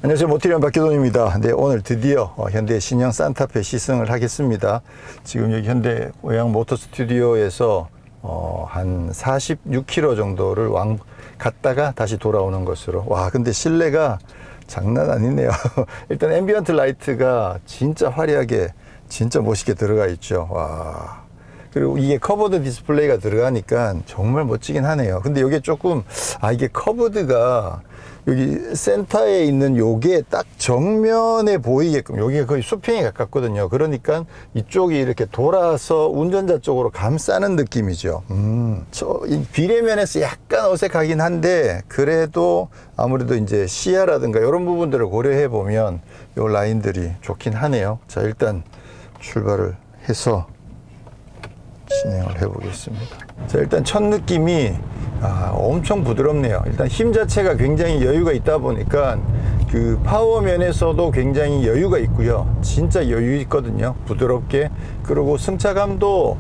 안녕하세요. 모티리언 박기돈입니다. 네, 오늘 드디어 현대 신형 산타페 시승을 하겠습니다. 지금 여기 현대 고양 모터 스튜디오에서 한 46km 정도를 갔다가 다시 돌아오는 것으로. 와, 근데 실내가 장난 아니네요. 일단 앰비언트 라이트가 진짜 화려하게 진짜 멋있게 들어가 있죠. 와. 그리고 이게 커버드 디스플레이가 들어가니까 정말 멋지긴 하네요. 근데 이게 조금 이게 커버드가 여기 센터에 있는 요게 딱 정면에 보이게끔, 여기가 거의 수평에 가깝거든요. 그러니까 이쪽이 이렇게 돌아서 운전자 쪽으로 감싸는 느낌이죠. 이 비례면에서 약간 어색하긴 한데, 그래도 아무래도 이제 시야라든가 이런 부분들을 고려해 보면 요 라인들이 좋긴 하네요. 자, 일단 출발을 해서 진행을 해 보겠습니다. 자, 일단 첫 느낌이 엄청 부드럽네요. 일단 힘 자체가 굉장히 여유가 있다 보니까 그 파워 면에서도 굉장히 여유가 있고요. 진짜 여유 있거든요. 부드럽게. 그리고 승차감도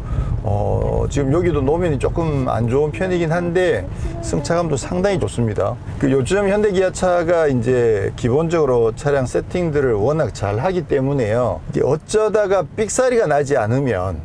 지금 여기도 노면이 조금 안 좋은 편이긴 한데 승차감도 상당히 좋습니다. 그 요즘 현대기아차가 이제 기본적으로 차량 세팅들을 워낙 잘 하기 때문에요. 이게 어쩌다가 삑사리가 나지 않으면,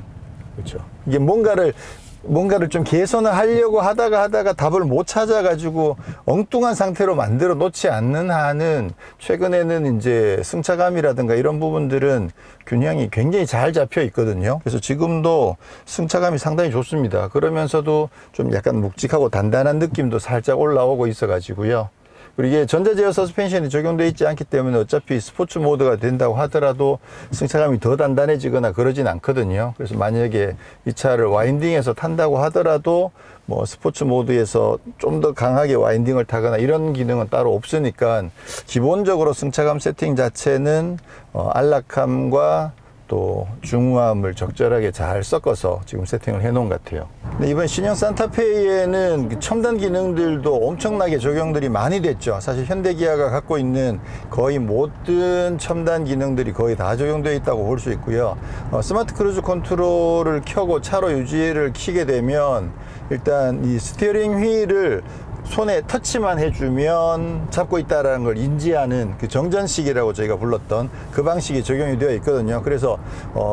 그렇죠, 이게 뭔가를 좀 개선을 하려고 하다가 답을 못 찾아가지고 엉뚱한 상태로 만들어 놓지 않는 한은, 최근에는 이제 승차감이라든가 이런 부분들은 균형이 굉장히 잘 잡혀 있거든요. 그래서 지금도 승차감이 상당히 좋습니다. 그러면서도 좀 약간 묵직하고 단단한 느낌도 살짝 올라오고 있어 가지고요. 그리고 이게 전자제어 서스펜션이 적용되어 있지 않기 때문에 어차피 스포츠 모드가 된다고 하더라도 승차감이 더 단단해지거나 그러진 않거든요. 그래서 만약에 이 차를 와인딩에서 탄다고 하더라도 뭐 스포츠 모드에서 좀 더 강하게 와인딩을 타거나 이런 기능은 따로 없으니까 기본적으로 승차감 세팅 자체는 안락함과 또 중후함을 적절하게 잘 섞어서 지금 세팅을 해 놓은 것 같아요. 근데 이번 신형 산타페에는 첨단 기능들도 엄청나게 적용들이 많이 됐죠. 사실 현대기아가 갖고 있는 거의 모든 첨단 기능들이 거의 다 적용되어 있다고 볼 수 있고요. 스마트 크루즈 컨트롤을 켜고 차로 유지를 켜게 되면 일단 이 스티어링 휠을 손에 터치만 해주면 잡고 있다는 걸 인지하는 그 정전식이라고 저희가 불렀던 그 방식이 적용이 되어 있거든요. 그래서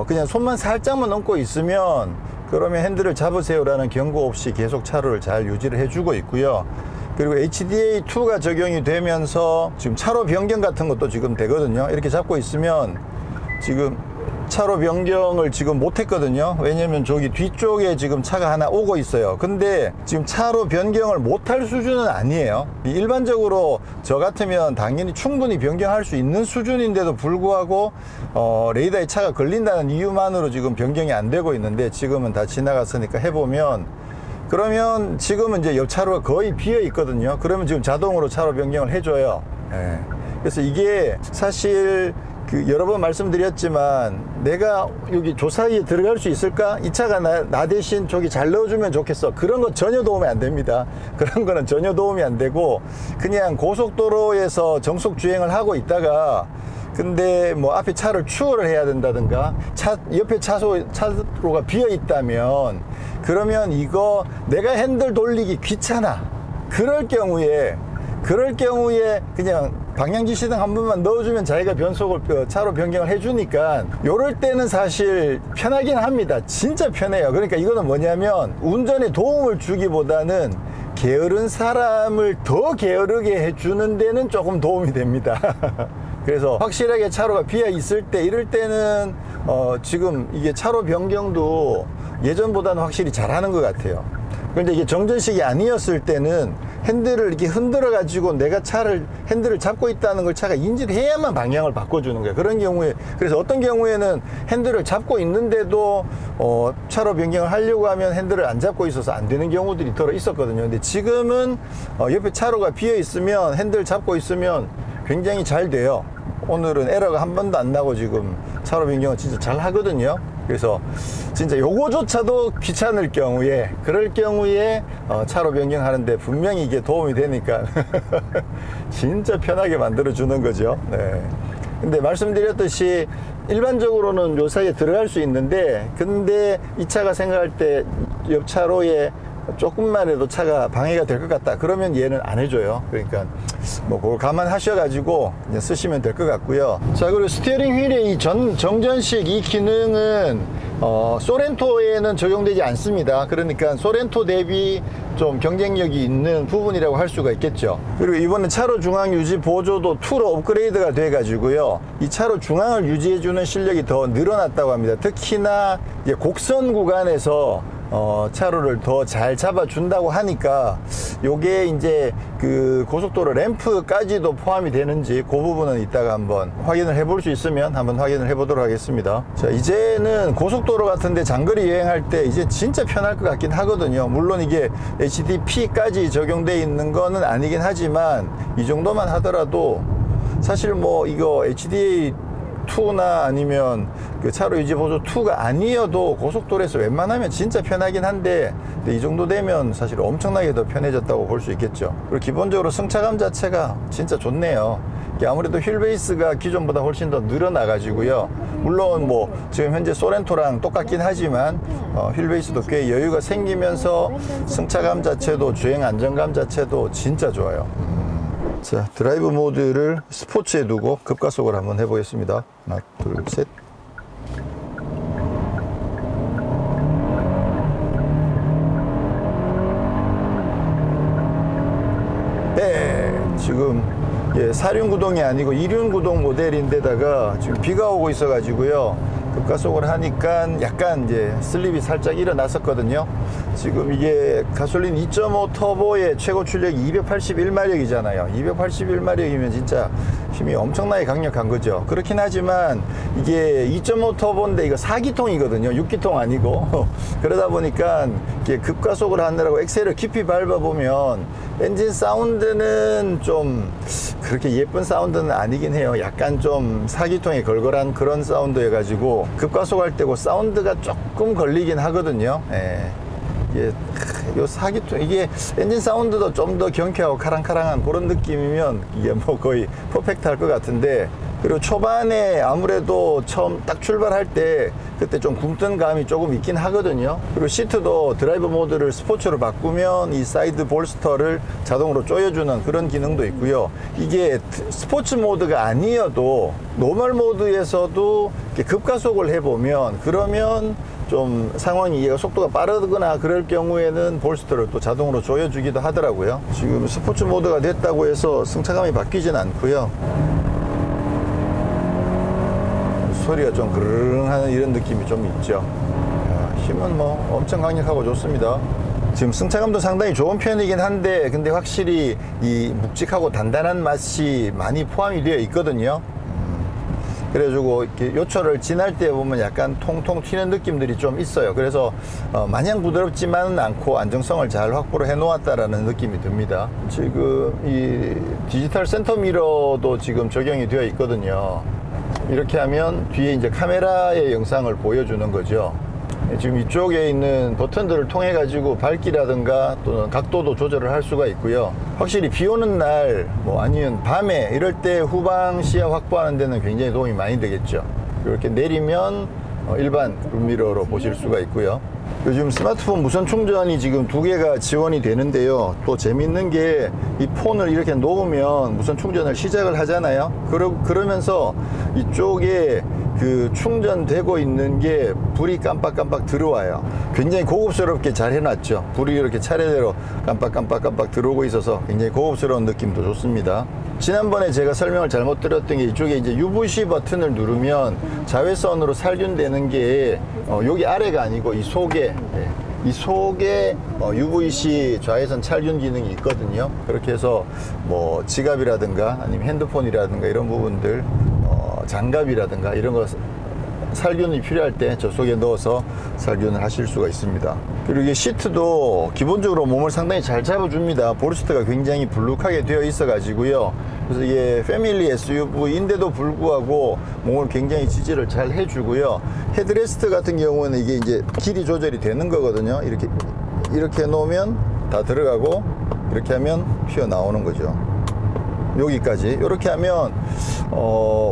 그냥 손만 살짝만 얹고 있으면, 그러면 핸들을 잡으세요라는 경고 없이 계속 차로를 잘 유지를 해주고 있고요. 그리고 HDA2가 적용이 되면서 지금 차로 변경 같은 것도 지금 되거든요. 이렇게 잡고 있으면 지금 차로 변경을 지금 못했거든요. 왜냐면 저기 뒤쪽에 지금 차가 하나 오고 있어요. 근데 지금 차로 변경을 못할 수준은 아니에요. 일반적으로 저 같으면 당연히 충분히 변경할 수 있는 수준인데도 불구하고 레이더에 차가 걸린다는 이유만으로 지금 변경이 안 되고 있는데, 지금은 다 지나갔으니까 해보면, 그러면 지금은 이제 옆 차로가 거의 비어 있거든요. 그러면 지금 자동으로 차로 변경을 해줘요. 예. 그래서 이게 사실 여러 번 말씀드렸지만, 내가 여기 조 사이에 들어갈 수 있을까? 이 차가 나 대신 저기 잘 넣어주면 좋겠어. 그런 거 전혀 도움이 안 됩니다. 그런 거는 전혀 도움이 안 되고, 그냥 고속도로에서 정속 주행을 하고 있다가, 근데 뭐 앞에 차를 추월을 해야 된다든가, 옆에 차로가 비어 있다면, 그러면 이거 내가 핸들 돌리기 귀찮아. 그럴 경우에 그냥 방향지 시등 한 번만 넣어주면 자기가 차로 변경을 해주니까, 요럴 때는 사실 편하긴 합니다. 진짜 편해요. 그러니까 이거는 뭐냐면, 운전에 도움을 주기보다는 게으른 사람을 더 게으르게 해주는 데는 조금 도움이 됩니다. 그래서 확실하게 차로가 비어 있을 때, 이럴 때는 지금 이게 차로 변경도 예전보다는 확실히 잘하는 것 같아요. 그런데 이게 정전식이 아니었을 때는 핸들을 이렇게 흔들어 가지고 내가 핸들을 잡고 있다는 걸 차가 인지를 해야만 방향을 바꿔주는 거예요. 그런 경우에, 그래서 어떤 경우에는 핸들을 잡고 있는데도 차로 변경을 하려고 하면 핸들을 안 잡고 있어서 안 되는 경우들이 더러 있었거든요. 근데 지금은 옆에 차로가 비어 있으면, 핸들 잡고 있으면 굉장히 잘 돼요. 오늘은 에러가 한 번도 안 나고 지금 차로 변경을 진짜 잘 하거든요. 그래서 진짜 요거조차도 귀찮을 경우에, 그럴 경우에 차로 변경하는데 분명히 이게 도움이 되니까 진짜 편하게 만들어 주는 거죠. 네. 근데 말씀드렸듯이 일반적으로는 요 사이에 들어갈 수 있는데, 근데 이 차가 생각할 때 옆 차로에 조금만 해도 차가 방해가 될 것 같다 그러면 얘는 안 해줘요. 그러니까 뭐 그걸 감안하셔가지고 이제 쓰시면 될 것 같고요. 자, 그리고 스티어링 휠의 이 정전식 이 기능은 소렌토에는 적용되지 않습니다. 그러니까 소렌토 대비 좀 경쟁력이 있는 부분이라고 할 수가 있겠죠. 그리고 이번에 차로 중앙 유지 보조도 2로 업그레이드가 돼 가지고요, 이 차로 중앙을 유지해 주는 실력이 더 늘어났다고 합니다. 특히나 이제 곡선 구간에서 차로를 더 잘 잡아준다고 하니까 요게 이제 그 고속도로 램프까지도 포함이 되는지 그 부분은 이따가 한번 확인을 해볼 수 있으면 한번 확인을 해보도록 하겠습니다. 자, 이제는 고속도로 같은데 장거리 여행할 때 이제 진짜 편할 것 같긴 하거든요. 물론 이게 HDP까지 적용되어 있는 거는 아니긴 하지만 이 정도만 하더라도 사실 뭐 이거 HDA 2나 아니면 그 차로 유지 보조 2가 아니어도 고속도로에서 웬만하면 진짜 편하긴 한데, 근데 이 정도 되면 사실 엄청나게 더 편해졌다고 볼 수 있겠죠. 그리고 기본적으로 승차감 자체가 진짜 좋네요. 이게 아무래도 휠 베이스가 기존보다 훨씬 더 늘어나 가지고요, 물론 뭐 지금 현재 소렌토랑 똑같긴 하지만 휠 베이스도 꽤 여유가 생기면서 승차감 자체도 주행 안정감 자체도 진짜 좋아요. 자, 드라이브 모드를 스포츠에 두고 급가속을 한번 해보겠습니다. 하나, 둘, 셋. 네, 지금 사륜 구동이 아니고 이륜 구동 모델인데다가 지금 비가 오고 있어 가지고요, 급가속을 하니까 약간 이제 슬립이 살짝 일어났었거든요. 지금 이게 가솔린 2.5 터보의 최고 출력이 281마력이잖아요. 281마력이면 진짜 힘이 엄청나게 강력한 거죠. 그렇긴 하지만 이게 2.5 터보인데 이거 4기통이거든요. 6기통 아니고. 그러다 보니까 이게 급가속을 하느라고 엑셀을 깊이 밟아보면 엔진 사운드는 좀 그렇게 예쁜 사운드는 아니긴 해요. 약간 좀 4기통에 걸걸한 그런 사운드여가지고 급가속할 때 그 사운드가 조금 걸리긴 하거든요. 예. 이게 요 4기통 이게 엔진 사운드도 좀 더 경쾌하고 카랑카랑한 그런 느낌이면 이게 뭐 거의 퍼펙트 할 것 같은데, 그리고 초반에 아무래도 처음 딱 출발할 때 그때 좀 굼뜬 감이 조금 있긴 하거든요. 그리고 시트도 드라이브 모드를 스포츠로 바꾸면 이 사이드 볼스터를 자동으로 조여주는 그런 기능도 있고요. 이게 스포츠 모드가 아니어도 노멀 모드에서도 이렇게 급가속을 해보면, 그러면 좀 상황이 속도가 빠르거나 그럴 경우에는 볼스터를 또 자동으로 조여주기도 하더라고요. 지금 스포츠 모드가 됐다고 해서 승차감이 바뀌진 않고요, 소리가 좀 그르릉하는 이런 느낌이 좀 있죠. 힘은 뭐 엄청 강력하고 좋습니다. 지금 승차감도 상당히 좋은 편이긴 한데, 근데 확실히 이 묵직하고 단단한 맛이 많이 포함이 되어 있거든요. 그래가지고 이렇게 요철을 지날 때 보면 약간 통통 튀는 느낌들이 좀 있어요. 그래서 마냥 부드럽지만은 않고 안정성을 잘 확보를 해 놓았다라는 느낌이 듭니다. 지금 이 디지털 센터 미러도 지금 적용이 되어 있거든요. 이렇게 하면 뒤에 이제 카메라의 영상을 보여주는 거죠. 지금 이쪽에 있는 버튼들을 통해 가지고 밝기라든가 또는 각도도 조절을 할 수가 있고요. 확실히 비 오는 날 뭐 아니면 밤에 이럴 때 후방 시야 확보하는 데는 굉장히 도움이 많이 되겠죠. 이렇게 내리면 일반 룸미러로 보실 수가 있고요. 요즘 스마트폰 무선 충전이 지금 2개가 지원이 되는데요, 또 재밌는 게 이 폰을 이렇게 놓으면 무선 충전을 시작을 하잖아요. 그러면서 이쪽에 그 충전되고 있는 게 불이 깜빡깜빡 들어와요. 굉장히 고급스럽게 잘 해놨죠. 불이 이렇게 차례대로 깜빡깜빡 들어오고 있어서 굉장히 고급스러운 느낌도 좋습니다. 지난번에 제가 설명을 잘못 드렸던 게, 이쪽에 이제 UVC 버튼을 누르면 자외선으로 살균되는 게 여기 아래가 아니고 이 속에, 이 속에 UVC 자외선 살균 기능이 있거든요. 그렇게 해서 뭐 지갑이라든가 아니면 핸드폰이라든가 이런 부분들, 장갑이라든가 이런 거 살균이 필요할 때 저 속에 넣어서 살균을 하실 수가 있습니다. 그리고 이게 시트도 기본적으로 몸을 상당히 잘 잡아줍니다. 볼스터가 굉장히 불룩하게 되어 있어 가지고요, 그래서 이게 패밀리 SUV인데도 불구하고 몸을 굉장히 지지를 잘 해주고요. 헤드레스트 같은 경우는 이게 이제 길이 조절이 되는 거거든요. 이렇게 놓으면 다 들어가고, 이렇게 하면 튀어나오는 거죠. 여기까지 이렇게 하면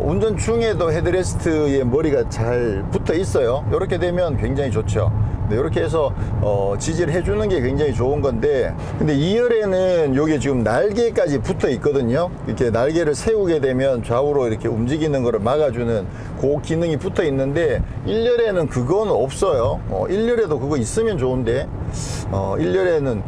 운전 중에도 헤드레스트에 머리가 잘 붙어 있어요. 이렇게 되면 굉장히 좋죠. 네, 이렇게 해서 지지를 해주는 게 굉장히 좋은 건데, 근데 2열에는 요게 지금 날개까지 붙어 있거든요. 이렇게 날개를 세우게 되면 좌우로 이렇게 움직이는 거를 막아주는 그 기능이 붙어 있는데 1열에는 그건 없어요. 1열에도 그거 있으면 좋은데 1열에는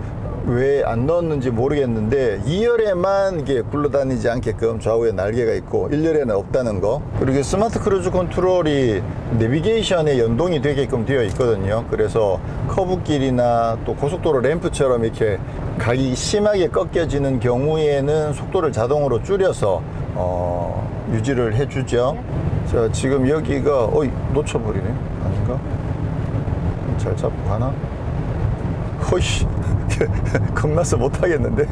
왜 안 넣었는지 모르겠는데 2열에만 이게 굴러다니지 않게끔 좌우에 날개가 있고 1열에는 없다는 거. 그리고 스마트 크루즈 컨트롤이 내비게이션에 연동이 되게끔 되어 있거든요. 그래서 커브길이나 또 고속도로 램프처럼 이렇게 각이 심하게 꺾여지는 경우에는 속도를 자동으로 줄여서 유지를 해주죠. 자, 지금 여기가 놓쳐버리네. 아닌가? 잘 잡고 가나? 허이씨, 겁나서 못하겠는데.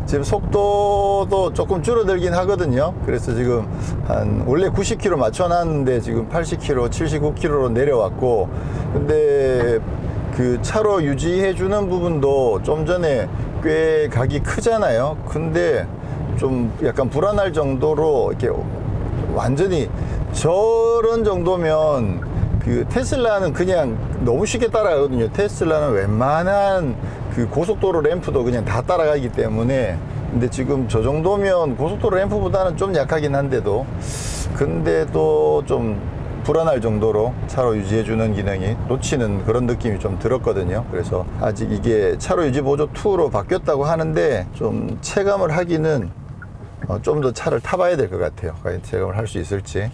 지금 속도도 조금 줄어들긴 하거든요. 그래서 지금 원래 90km 맞춰놨는데 지금 80km, 79km로 내려왔고, 근데 그 차로 유지해주는 부분도 좀 전에 꽤 각이 크잖아요. 근데 좀 약간 불안할 정도로 이렇게 완전히 저런 정도면 그 테슬라는 그냥 너무 쉽게 따라가거든요. 테슬라는 웬만한 그 고속도로 램프도 그냥 다 따라가기 때문에. 근데 지금 저 정도면 고속도로 램프보다는 좀 약하긴 한데도, 근데도 좀 불안할 정도로 차로 유지해주는 기능이 놓치는 그런 느낌이 좀 들었거든요. 그래서 아직 이게 차로 유지 보조 2로 바뀌었다고 하는데 좀 체감을 하기는 좀 더 차를 타봐야 될 것 같아요. 과연 체감을 할 수 있을지.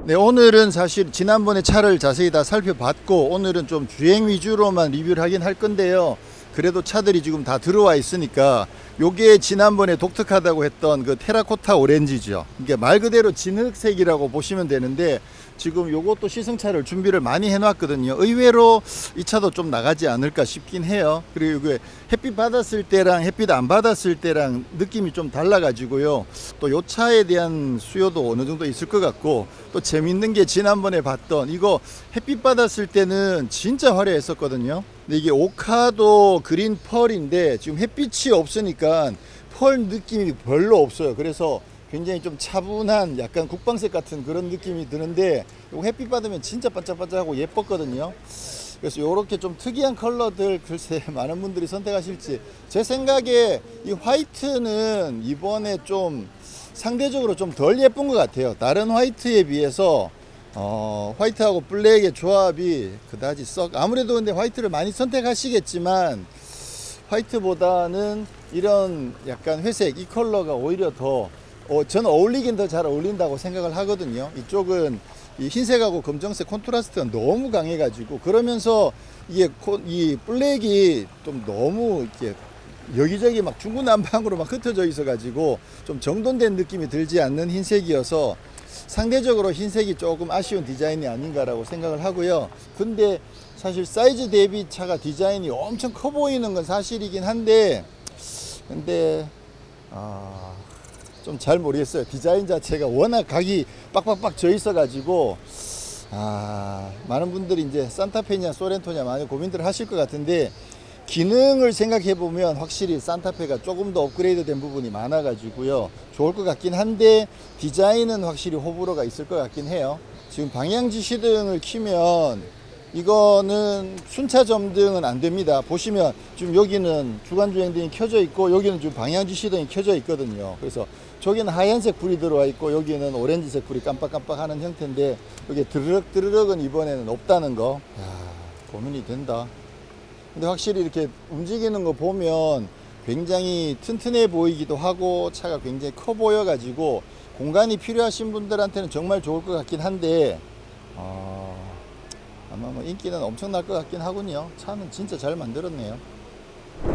네, 오늘은 사실 지난번에 차를 자세히 다 살펴봤고, 오늘은 좀 주행 위주로만 리뷰를 하긴 할 건데요. 그래도 차들이 지금 다 들어와 있으니까 요게 지난번에 독특하다고 했던 그 테라코타 오렌지죠. 이게 말 그대로 진흙색이라고 보시면 되는데, 지금 요것도 시승차를 준비를 많이 해놨거든요. 의외로 이 차도 좀 나가지 않을까 싶긴 해요. 그리고 이게 햇빛 받았을 때랑 햇빛 안 받았을 때랑 느낌이 좀 달라가지고요. 또 요 차에 대한 수요도 어느 정도 있을 것 같고, 또 재밌는 게 지난번에 봤던 이거 햇빛 받았을 때는 진짜 화려했었거든요. 근데 이게 오카도 그린 펄인데 지금 햇빛이 없으니까 펄 느낌이 별로 없어요. 그래서 굉장히 좀 차분한 약간 국방색 같은 그런 느낌이 드는데, 이거 햇빛 받으면 진짜 반짝반짝하고 예뻤거든요. 그래서 이렇게 좀 특이한 컬러들, 글쎄 많은 분들이 선택하실지. 제 생각에 이 화이트는 이번에 좀 상대적으로 좀 덜 예쁜 것 같아요. 다른 화이트에 비해서 화이트하고 블랙의 조합이 그다지 썩, 아무래도 근데 화이트를 많이 선택하시겠지만 화이트보다는 이런 약간 회색 이 컬러가 오히려 더 저는 어울리긴 더 잘 어울린다고 생각을 하거든요. 이쪽은 이 흰색하고 검정색 콘트라스트가 너무 강해 가지고, 그러면서 이게 이 블랙이 좀 너무 이렇게 여기저기 막 중구난방으로 막 흩어져 있어 가지고 좀 정돈된 느낌이 들지 않는 흰색이어서 상대적으로 흰색이 조금 아쉬운 디자인이 아닌가라고 생각을 하고요. 근데 사실 사이즈 대비 차가 디자인이 엄청 커 보이는 건 사실이긴 한데, 근데 좀 잘 모르겠어요. 디자인 자체가 워낙 각이 빡빡빡 져 있어 가지고 많은 분들이 이제 산타페냐 소렌토냐 많이 고민들 하실 것 같은데, 기능을 생각해 보면 확실히 산타페가 조금 더 업그레이드 된 부분이 많아 가지고요 좋을 것 같긴 한데, 디자인은 확실히 호불호가 있을 것 같긴 해요. 지금 방향지시등을 키면 이거는 순차 점등은 안 됩니다. 보시면 지금 여기는 주간주행등이 켜져 있고 여기는 지금 방향지시등이 켜져 있거든요. 그래서 저기는 하얀색 불이 들어와 있고 여기는 오렌지색 불이 깜빡깜빡 하는 형태인데, 여기 드르륵 드르륵은 이번에는 없다는 거. 고민이 된다. 근데 확실히 이렇게 움직이는 거 보면 굉장히 튼튼해 보이기도 하고 차가 굉장히 커 보여 가지고 공간이 필요하신 분들한테는 정말 좋을 것 같긴 한데, 아마 뭐 인기는 엄청날 것 같긴 하군요. 차는 진짜 잘 만들었네요.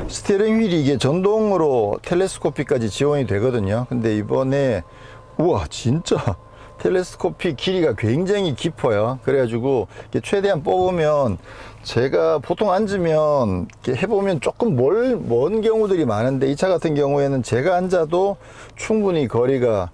스티어링 휠이 이게 전동으로 텔레스코픽까지 지원이 되거든요. 근데 이번에 우와 진짜 텔레스코픽 길이가 굉장히 깊어요. 그래가지고 최대한 뽑으면 제가 보통 앉으면 이렇게 해보면 조금 먼 경우들이 많은데 이 차 같은 경우에는 제가 앉아도 충분히 거리가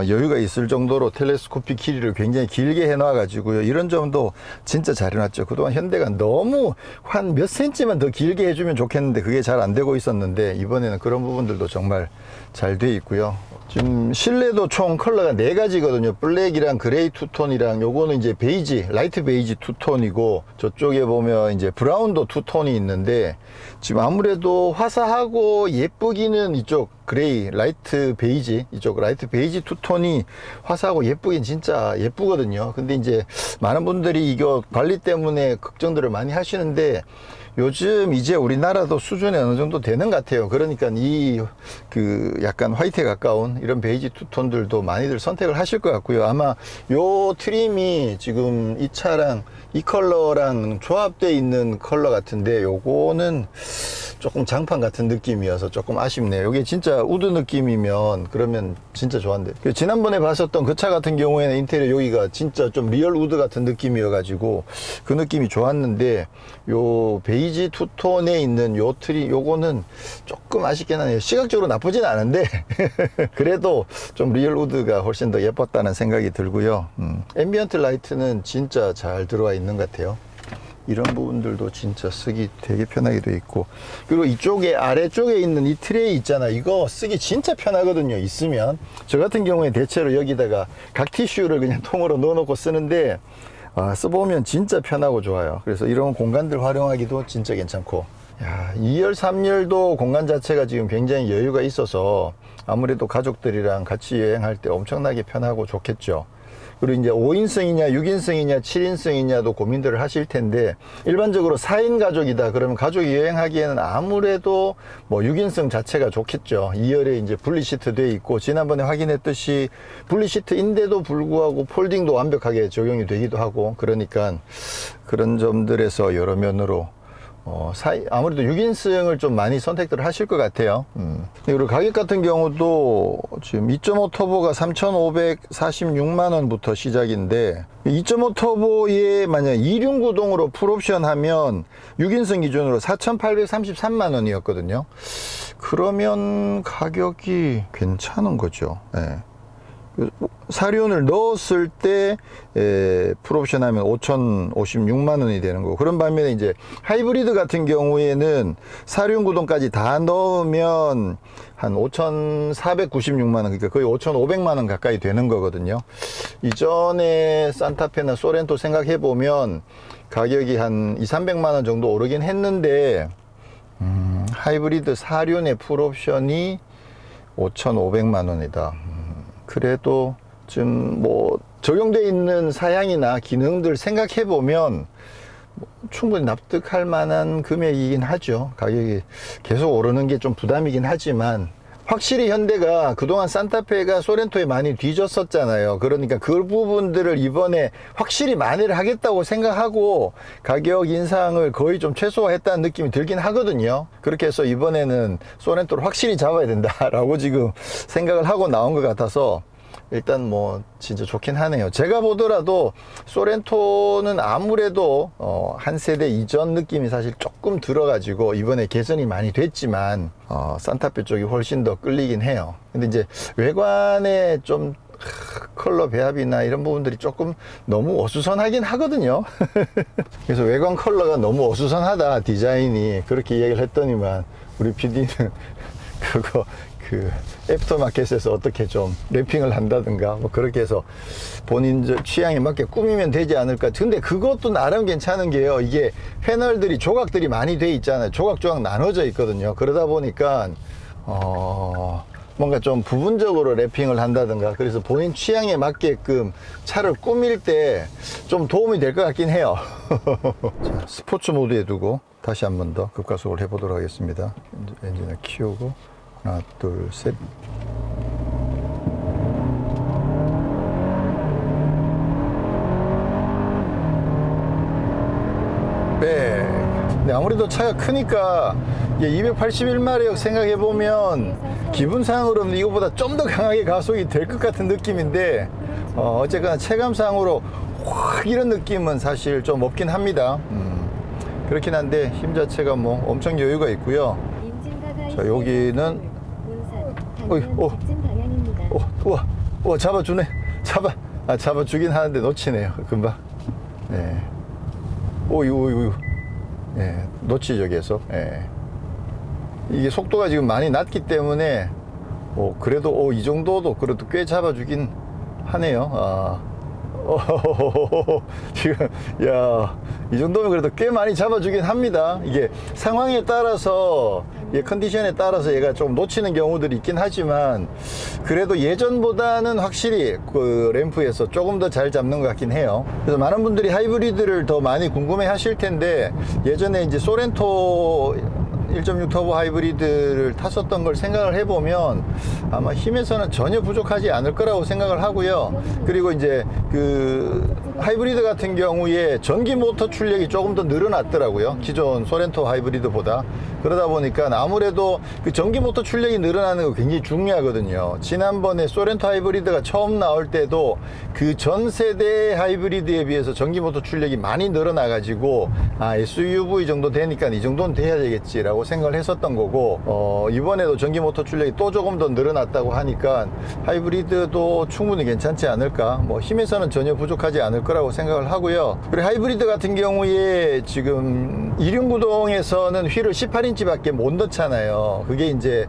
여유가 있을 정도로 텔레스코픽 길이를 굉장히 길게 해놔 가지고요. 이런 점도 진짜 잘 해놨죠. 그동안 현대가 너무 한 몇 센치만 더 길게 해주면 좋겠는데 그게 잘 안 되고 있었는데 이번에는 그런 부분들도 정말 잘 돼 있고요. 지금 실내도 총 컬러가 4가지거든요. 블랙이랑 그레이 투톤이랑 요거는 이제 베이지, 라이트 베이지 투톤이고 저쪽에 보면 이제 브라운도 투톤이 있는데 지금 아무래도 화사하고 예쁘기는 이쪽 그레이, 라이트 베이지, 이쪽 라이트 베이지 투톤이 화사하고 예쁘긴 진짜 예쁘거든요. 근데 이제 많은 분들이 이거 관리 때문에 걱정들을 많이 하시는데 요즘 이제 우리나라도 수준이 어느 정도 되는 것 같아요. 그러니까 약간 화이트에 가까운 이런 베이지 투톤들도 많이들 선택을 하실 것 같고요. 아마 요 트림이 지금 이 차랑 이 컬러랑 조합되어 있는 컬러 같은데 요거는 조금 장판 같은 느낌이어서 조금 아쉽네요. 이게 진짜 우드 느낌이면 그러면 진짜 좋았는데 지난번에 봤었던 그 차 같은 경우에는 인테리어 여기가 진짜 좀 리얼 우드 같은 느낌이어 가지고 그 느낌이 좋았는데 요 베이지 투톤에 있는 요 트림 요거는 조금 아쉽긴 하네요. 시각적으로 나쁘진 않은데 그래도 좀 리얼 우드가 훨씬 더 예뻤다는 생각이 들고요. 앰비언트 라이트는 진짜 잘 들어와 있는 것 같아요. 이런 부분들도 진짜 쓰기 되게 편하게 돼 있고 그리고 이쪽에 아래쪽에 있는 이 트레이 있잖아. 이거 쓰기 진짜 편하거든요. 있으면 저 같은 경우에 대체로 여기다가 각 티슈를 그냥 통으로 넣어 놓고 쓰는데 써보면 진짜 편하고 좋아요. 그래서 이런 공간들 활용하기도 진짜 괜찮고 2열 3열도 공간 자체가 지금 굉장히 여유가 있어서 아무래도 가족들이랑 같이 여행할 때 엄청나게 편하고 좋겠죠. 그리고 이제 5인승이냐 6인승이냐 7인승이냐도 고민들을 하실 텐데 일반적으로 4인 가족이다 그러면 가족이 여행하기에는 아무래도 뭐 6인승 자체가 좋겠죠. 2열에 이제 분리시트 돼 있고 지난번에 확인했듯이 분리시트인데도 불구하고 폴딩도 완벽하게 적용이 되기도 하고 그러니까 그런 점들에서 여러 면으로 아무래도 6인승을 좀 많이 선택들을 하실 것 같아요. 그리고 가격 같은 경우도 지금 2.5 터보가 3,546만원부터 시작인데 2.5 터보에 만약 2륜구동으로 풀옵션 하면 6인승 기준으로 4,833만원이었거든요. 그러면 가격이 괜찮은 거죠. 네. 사륜을 넣었을 때 풀옵션 하면 5,056만원이 되는 거고 그런 반면에 이제 하이브리드 같은 경우에는 사륜 구동까지 다 넣으면 한 5,496만원 그러니까 거의 5,500만원 가까이 되는 거거든요. 이전에 산타페나 소렌토 생각해 보면 가격이 한 200~300만원 정도 오르긴 했는데 하이브리드 사륜의 풀옵션이 5,500만원이다 그래도 좀 뭐 적용되어 있는 사양이나 기능들 생각해 보면 충분히 납득할 만한 금액이긴 하죠. 가격이 계속 오르는 게 좀 부담이긴 하지만 확실히 현대가 그동안 산타페가 소렌토에 많이 뒤졌었잖아요. 그러니까 그 부분들을 이번에 확실히 만회를 하겠다고 생각하고 가격 인상을 거의 좀 최소화했다는 느낌이 들긴 하거든요. 그렇게 해서 이번에는 소렌토를 확실히 잡아야 된다라고 지금 생각을 하고 나온 것 같아서 일단 뭐 진짜 좋긴 하네요. 제가 보더라도 소렌토는 아무래도 한 세대 이전 느낌이 사실 조금 들어가지고 이번에 개선이 많이 됐지만 산타페 쪽이 훨씬 더 끌리긴 해요. 근데 이제 외관에 좀 컬러 배합이나 이런 부분들이 조금 너무 어수선하긴 하거든요. 그래서 외관 컬러가 너무 어수선하다 디자인이 그렇게 이야기를 했더니만 우리 PD는 그거 애프터마켓에서 어떻게 좀 랩핑을 한다든가 뭐 그렇게 해서 본인 취향에 맞게 꾸미면 되지 않을까. 근데 그것도 나름 괜찮은 게요. 이게 패널들이 조각들이 많이 돼 있잖아요. 조각 나눠져 있거든요. 그러다 보니까 뭔가 좀 부분적으로 랩핑을 한다든가 그래서 본인 취향에 맞게끔 차를 꾸밀 때 좀 도움이 될 것 같긴 해요. 자, 스포츠 모드에 두고 다시 한 번 더 급가속을 해보도록 하겠습니다. 엔진을 키우고 하나 둘 셋. 네. 근데 아무래도 차가 크니까 281마력 생각해보면 기분상으로는 이거보다 좀 더 강하게 가속이 될 것 같은 느낌인데 어쨌거나 체감상으로 확 이런 느낌은 사실 좀 없긴 합니다. 그렇긴 한데 힘 자체가 뭐 엄청 여유가 있고요. 자, 여기는 우와 잡아주네. 잡아주긴 하는데 놓치네요. 금방. 네. 오유. 네, 놓치죠 계속. 네. 이게 속도가 지금 많이 낮기 때문에 그래도 이 정도도 그래도 꽤 잡아주긴 하네요. 지금 이 정도면 그래도 꽤 많이 잡아주긴 합니다. 이게 상황에 따라서 컨디션에 따라서 얘가 좀 놓치는 경우들이 있긴 하지만 그래도 예전보다는 확실히 그 램프에서 조금 더 잘 잡는 것 같긴 해요. 그래서 많은 분들이 하이브리드를 더 많이 궁금해 하실 텐데, 예전에 이제 소렌토 1.6 터보 하이브리드를 탔었던 걸 생각을 해보면 아마 힘에서는 전혀 부족하지 않을 거라고 생각을 하고요. 그리고 이제 그 하이브리드 같은 경우에 전기 모터 출력이 조금 더 늘어났더라고요, 기존 소렌토 하이브리드보다. 그러다 보니까 아무래도 그 전기 모터 출력이 늘어나는 거 굉장히 중요하거든요. 지난번에 소렌토 하이브리드가 처음 나올 때도 그 전 세대 하이브리드에 비해서 전기 모터 출력이 많이 늘어나 가지고 SUV 정도 되니까 이 정도는 돼야 되겠지라고 생각을 했었던 거고, 이번에도 전기 모터 출력이 또 조금 더 늘어났다고 하니까 하이브리드도 충분히 괜찮지 않을까. 뭐 힘에서는 전혀 부족하지 않을 거라고 생각을 하고요. 그리고 하이브리드 같은 경우에 지금 이륜구동에서는 휠을 18인치 밖에 못 넣잖아요. 그게 이제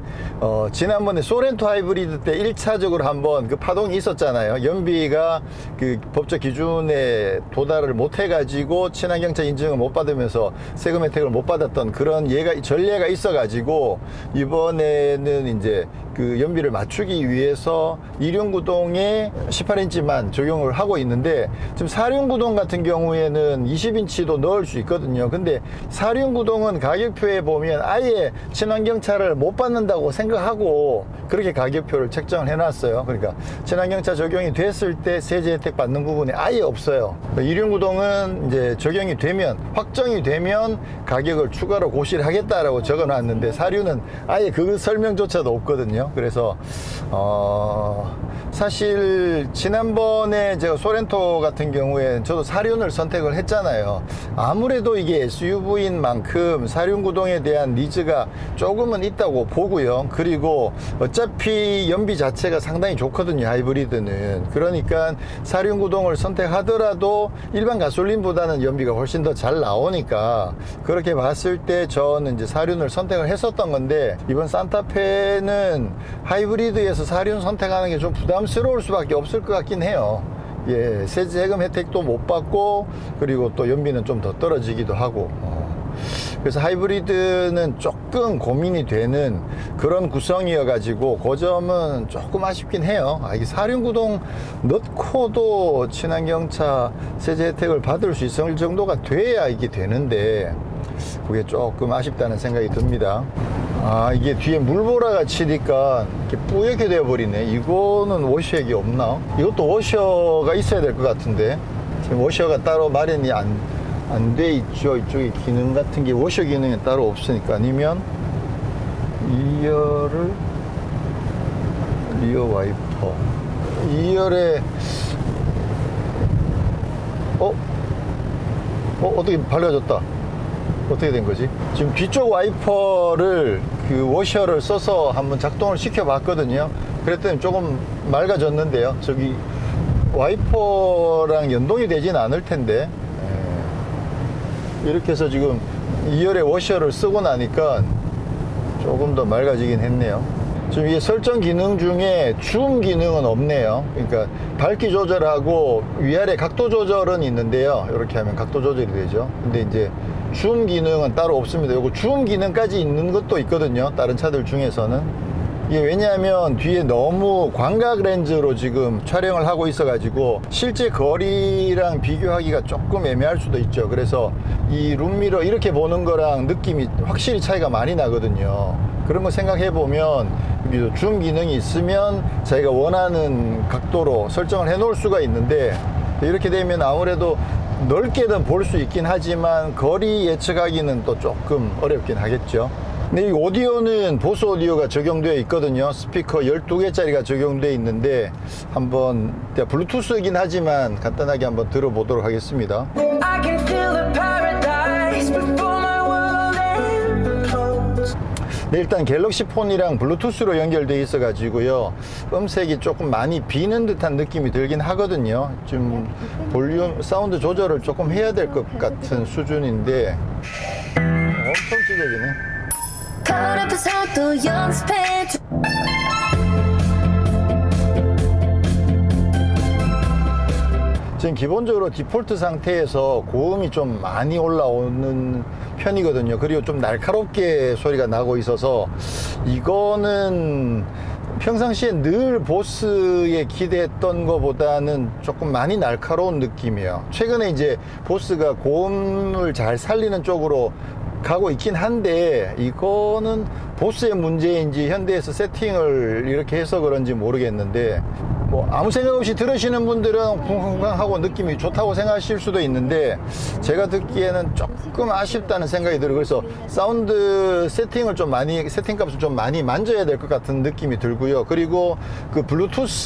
지난번에 소렌토 하이브리드 때 1차적으로 한번 그 파동이 있었잖아요. 연비가 그 법적 기준에 도달을 못 해가지고 친환경차 인증을 못 받으면서 세금 혜택을 못 받았던 그런 전례가 있어가지고, 이번에는 이제 그 연비를 맞추기 위해서 이륜구동에 18인치만 적용을 하고 있는데, 지금 사륜구동 같은 경우에는 20인치도 넣을 수 있거든요. 근데 사륜구동은 가격표에 보면 아예 친환경차를 못 받는다고 생각하고 그렇게 가격표를 책정을 해놨어요. 그러니까 친환경차 적용이 됐을 때 세제 혜택 받는 부분이 아예 없어요. 이륜구동은 이제 적용이 되면, 확정이 되면 가격을 추가로 고시를 하겠다라고 적어놨는데, 사륜은 아예 그 설명조차도 없거든요. 그래서 사실 지난번에 제가 소렌토 같은 경우에 저도 사륜을 선택을 했잖아요. 아무래도 이게 SUV인 만큼 사륜구동에 대한 니즈가 조금은 있다고 보고요. 그리고 어차피 연비 자체가 상당히 좋거든요, 하이브리드는. 그러니까 사륜구동을 선택하더라도 일반 가솔린보다는 연비가 훨씬 더 잘 나오니까, 그렇게 봤을 때 저는 이제 사륜을 선택을 했었던 건데, 이번 산타페는 하이브리드에서 사륜 선택하는 게 좀 부담스러울 수밖에 없을 것 같긴 해요. 세금 혜택도 못 받고, 그리고 또 연비는 좀 더 떨어지기도 하고. 그래서 하이브리드는 조금 고민이 되는 그런 구성이어 가지고 그 점은 조금 아쉽긴 해요. 이게 사륜구동 넣고도 친환경차 세제 혜택을 받을 수 있을 정도가 돼야 이게 되는데, 그게 조금 아쉽다는 생각이 듭니다. 이게 뒤에 물보라가 치니까 이렇게 뿌옇게 되어 버리네. 이거는 워셔액이 없나? 이것도 워셔가 있어야 될 것 같은데, 지금 워셔가 따로 마련이 안 돼 있죠. 이쪽에 기능 같은 게 워셔 기능이 따로 없으니까. 아니면 리어 와이퍼 2열에 어떻게 밝아졌다. 어떻게 된 거지? 지금 뒤쪽 와이퍼를 그 워셔를 써서 한번 작동을 시켜 봤거든요. 그랬더니 조금 맑아졌는데요. 저기 와이퍼랑 연동이 되진 않을 텐데, 이렇게 해서 지금 2열에 워셔를 쓰고 나니까 조금 더 맑아지긴 했네요. 지금 이게 설정 기능 중에 줌 기능은 없네요. 그러니까 밝기 조절하고 위아래 각도 조절은 있는데요. 이렇게 하면 각도 조절이 되죠. 근데 이제 줌 기능은 따로 없습니다. 요거 줌 기능까지 있는 것도 있거든요, 다른 차들 중에서는. 이게 왜냐하면 뒤에 너무 광각 렌즈로 지금 촬영을 하고 있어 가지고 실제 거리랑 비교하기가 조금 애매할 수도 있죠. 그래서 이 룸미러 이렇게 보는 거랑 느낌이 확실히 차이가 많이 나거든요. 그런 거 생각해 보면 여기도 줌 기능이 있으면 자기가 원하는 각도로 설정을 해 놓을 수가 있는데, 이렇게 되면 아무래도 넓게는 볼 수 있긴 하지만 거리 예측하기는 또 조금 어렵긴 하겠죠. 근데 이 오디오는 보스 오디오가 적용되어 있거든요. 스피커 12개짜리가 적용되어 있는데, 한번 블루투스이긴 하지만 간단하게 한번 들어보도록 하겠습니다. I can feel the paradise before 네, 일단 갤럭시 폰이랑 블루투스로 연결되어 있어 가지고요, 음색이 조금 많이 비는 듯한 느낌이 들긴 하거든요. 좀 볼륨 사운드 조절을 조금 해야 될 것 같은 수준인데 엄청 찢어지네. 지금 기본적으로 디폴트 상태에서 고음이 좀 많이 올라오는 편이거든요. 그리고 좀 날카롭게 소리가 나고 있어서 이거는 평상시에 늘 보스에 기대했던 것보다는 조금 많이 날카로운 느낌이에요. 최근에 이제 보스가 고음을 잘 살리는 쪽으로 가고 있긴 한데, 이거는 보스의 문제인지 현대에서 세팅을 이렇게 해서 그런지 모르겠는데, 뭐 아무 생각 없이 들으시는 분들은 건강하고 느낌이 좋다고 생각하실 수도 있는데, 제가 듣기에는 조금 아쉽다는 생각이 들어요. 그래서 사운드 세팅을 좀 많이, 세팅 값을 좀 많이 만져야 될 것 같은 느낌이 들고요. 그리고 그 블루투스이기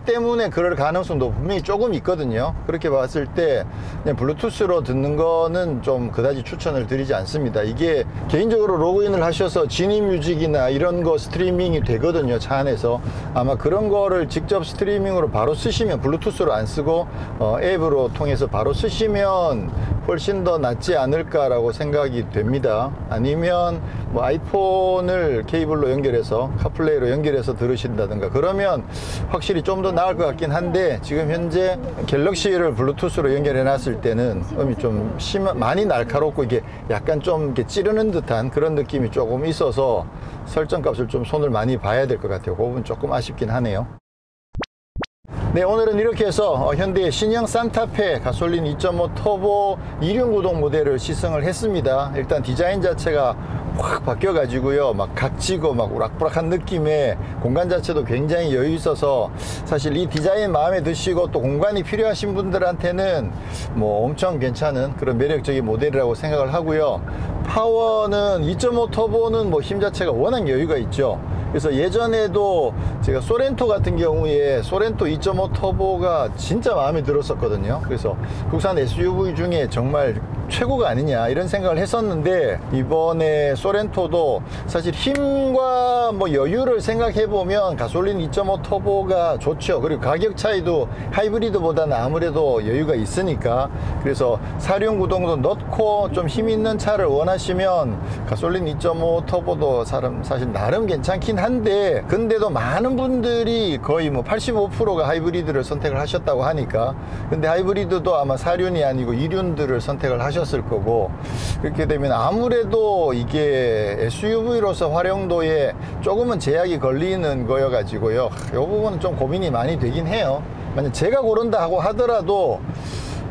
때문에 그럴 가능성도 분명히 조금 있거든요. 그렇게 봤을 때 그냥 블루투스로 듣는 거는 좀 그다지 추천을 드리지 않습니다. 이게 개인적으로 로그인을 하셔서 지니뮤직이나 이런 거 스트리밍이 되거든요, 차 안에서. 아마 그런 거를 직접 스트리밍으로 바로 쓰시면, 블루투스로 안 쓰고 앱으로 통해서 바로 쓰시면 훨씬 더 낫지 않을까라고 생각이 됩니다. 아니면 뭐 아이폰을 케이블로 연결해서 카플레이로 연결해서 들으신다든가, 그러면 확실히 좀 더 나을 것 같긴 한데, 지금 현재 갤럭시를 블루투스로 연결해 놨을 때는 음이 좀 많이 날카롭고 이게 약간 좀 이렇게 찌르는 듯한 그런 느낌이 조금 있어서 설정값을 좀 손을 많이 봐야 될 것 같아요. 그 부분 조금 아쉽긴 하네요. 네, 오늘은 이렇게 해서 현대의 신형 산타페 가솔린 2.5 터보 2륜 구동 모델을 시승을 했습니다. 일단 디자인 자체가 확 바뀌어 가지고요, 막 각지고 막 우락부락한 느낌의 공간 자체도 굉장히 여유 있어서, 사실 이 디자인 마음에 드시고 또 공간이 필요하신 분들한테는 뭐 엄청 괜찮은 그런 매력적인 모델이라고 생각을 하고요. 파워는 2.5 터보는 뭐 힘 자체가 워낙 여유가 있죠. 그래서 예전에도 제가 소렌토 같은 경우에 소렌토 2.5 터보가 진짜 마음에 들었었거든요. 그래서 국산 SUV 중에 정말 최고가 아니냐 이런 생각을 했었는데, 이번에 소렌토도 사실 힘과 뭐 여유를 생각해 보면 가솔린 2.5 터보가 좋죠. 그리고 가격 차이도 하이브리드보다는 아무래도 여유가 있으니까, 그래서 4륜 구동도 넣고 좀 힘 있는 차를 원하시면 가솔린 2.5 터보도 사실 나름 괜찮긴 한데, 근데도 많은 분들이 거의 뭐 85%가 하이브리드를 선택을 하셨다고 하니까, 근데 하이브리드도 아마 4륜이 아니고 2륜들을 선택을 하셨을 거고, 그렇게 되면 아무래도 이게 SUV로서 활용도에 조금은 제약이 걸리는 거여 가지고요, 이 부분은 좀 고민이 많이 되긴 해요. 만약 제가 고른다 하고 하더라도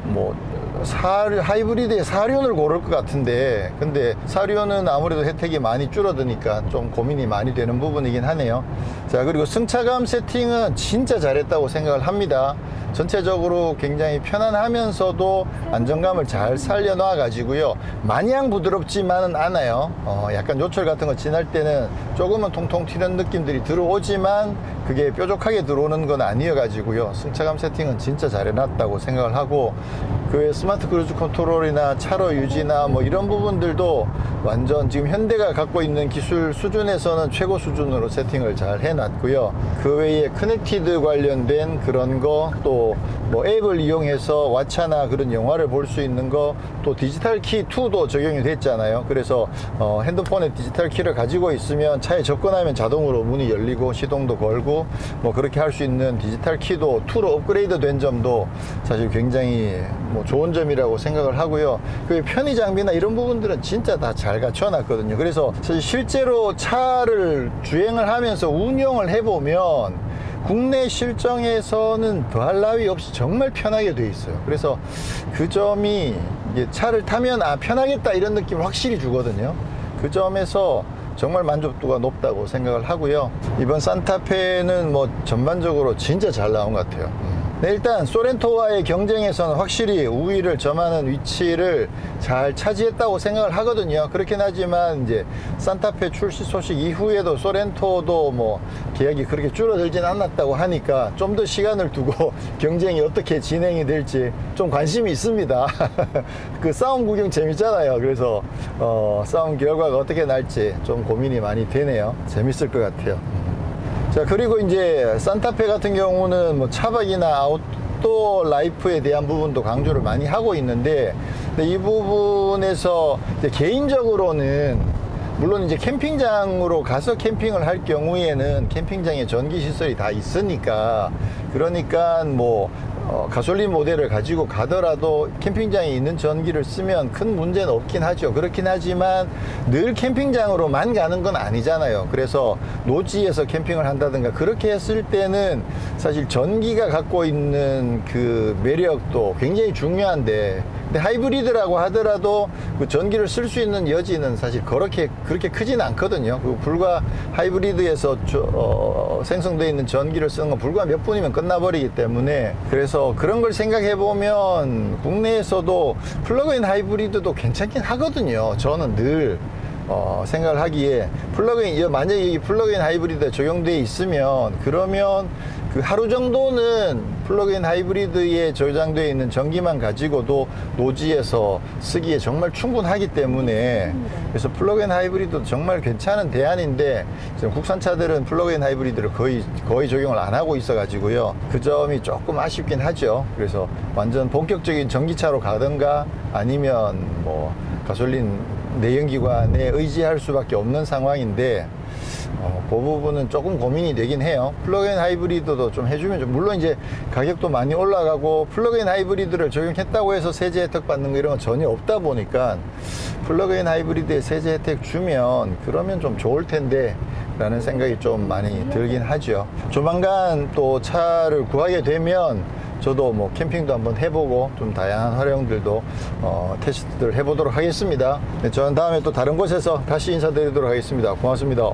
뭐 하이브리드에 4륜을 고를 것 같은데, 근데 4륜은 아무래도 혜택이 많이 줄어드니까 좀 고민이 많이 되는 부분이긴 하네요. 자, 그리고 승차감 세팅은 진짜 잘했다고 생각을 합니다. 전체적으로 굉장히 편안하면서도 안정감을 잘 살려놔 가지고요, 마냥 부드럽지만은 않아요. 약간 요철 같은 거 지날 때는 조금은 통통 튀는 느낌들이 들어오지만 그게 뾰족하게 들어오는 건 아니어 가지고요, 승차감 세팅은 진짜 잘 해놨다고 생각을 하고, 그 외에 스마트 크루즈 컨트롤이나 차로 유지나 뭐 이런 부분들도 완전 지금 현대가 갖고 있는 기술 수준에서는 최고 수준으로 세팅을 잘 해놨고요. 그 외에 커넥티드 관련된 그런 거, 또 뭐 앱을 이용해서 왓챠나 그런 영화를 볼 수 있는 거, 또 디지털 키 2도 적용이 됐잖아요. 그래서 핸드폰에 디지털 키를 가지고 있으면 차에 접근하면 자동으로 문이 열리고 시동도 걸고 뭐 그렇게 할 수 있는 디지털 키도 2로 업그레이드 된 점도 사실 굉장히 뭐 좋은 점이라고 생각을 하고요. 그 편의 장비나 이런 부분들은 진짜 다 잘 갖춰놨거든요. 그래서 사실 실제로 차를 주행을 하면서 운영을 해보면 국내 실정에서는 더할 나위 없이 정말 편하게 돼 있어요. 그래서 그 점이 이게 차를 타면 편하겠다 이런 느낌을 확실히 주거든요. 그 점에서 정말 만족도가 높다고 생각을 하고요. 이번 산타페는 뭐 전반적으로 진짜 잘 나온 것 같아요. 네, 일단 소렌토와의 경쟁에서는 확실히 우위를 점하는 위치를 잘 차지했다고 생각을 하거든요. 그렇긴 하지만 이제 산타페 출시 소식 이후에도 소렌토도 뭐 계약이 그렇게 줄어들진 않았다고 하니까 좀 더 시간을 두고 경쟁이 어떻게 진행이 될지 좀 관심이 있습니다. 그 싸움 구경 재밌잖아요. 그래서 싸움 결과가 어떻게 날지 좀 고민이 많이 되네요. 재밌을 것 같아요. 자, 그리고 이제 산타페 같은 경우는 뭐 차박이나 아웃도어 라이프에 대한 부분도 강조를 많이 하고 있는데, 근데 이 부분에서 이제 개인적으로는 물론 이제 캠핑장으로 가서 캠핑을 할 경우에는 캠핑장에 전기 시설이 다 있으니까, 그러니까 뭐 가솔린 모델을 가지고 가더라도 캠핑장에 있는 전기를 쓰면 큰 문제는 없긴 하죠. 그렇긴 하지만 늘 캠핑장으로만 가는 건 아니잖아요. 그래서 노지에서 캠핑을 한다든가 그렇게 했을 때는 사실 전기가 갖고 있는 그 매력도 굉장히 중요한데, 근데 하이브리드라고 하더라도 그 전기를 쓸 수 있는 여지는 사실 그렇게 크지는 않거든요. 그리고 불과 하이브리드에서 생성되어 있는 전기를 쓰는 건 불과 몇 분이면 끝나버리기 때문에, 그래서 그런 걸 생각해 보면 국내에서도 플러그인 하이브리드도 괜찮긴 하거든요. 저는 늘 생각을 하기에 만약에 이 플러그인 하이브리드가 적용되어 있으면, 그러면 그 하루 정도는 플러그인 하이브리드에 저장되어 있는 전기만 가지고도 노지에서 쓰기에 정말 충분하기 때문에, 그래서 플러그인 하이브리드도 정말 괜찮은 대안인데, 지금 국산차들은 플러그인 하이브리드를 거의 적용을 안 하고 있어 가지고요. 그 점이 조금 아쉽긴 하죠. 그래서 완전 본격적인 전기차로 가든가 아니면 뭐 가솔린 내연기관에 의지할 수밖에 없는 상황인데, 그 부분은 조금 고민이 되긴 해요. 플러그인 하이브리드도 좀 해주면 물론 이제 가격도 많이 올라가고, 플러그인 하이브리드를 적용했다고 해서 세제 혜택 받는 거 이런 건 전혀 없다 보니까, 플러그인 하이브리드에 세제 혜택 주면 그러면 좀 좋을 텐데 라는 생각이 좀 많이 들긴 하죠. 조만간 또 차를 구하게 되면 저도 뭐 캠핑도 한번 해보고 좀 다양한 활용들도 테스트를 해보도록 하겠습니다. 네, 저는 다음에 또 다른 곳에서 다시 인사드리도록 하겠습니다. 고맙습니다.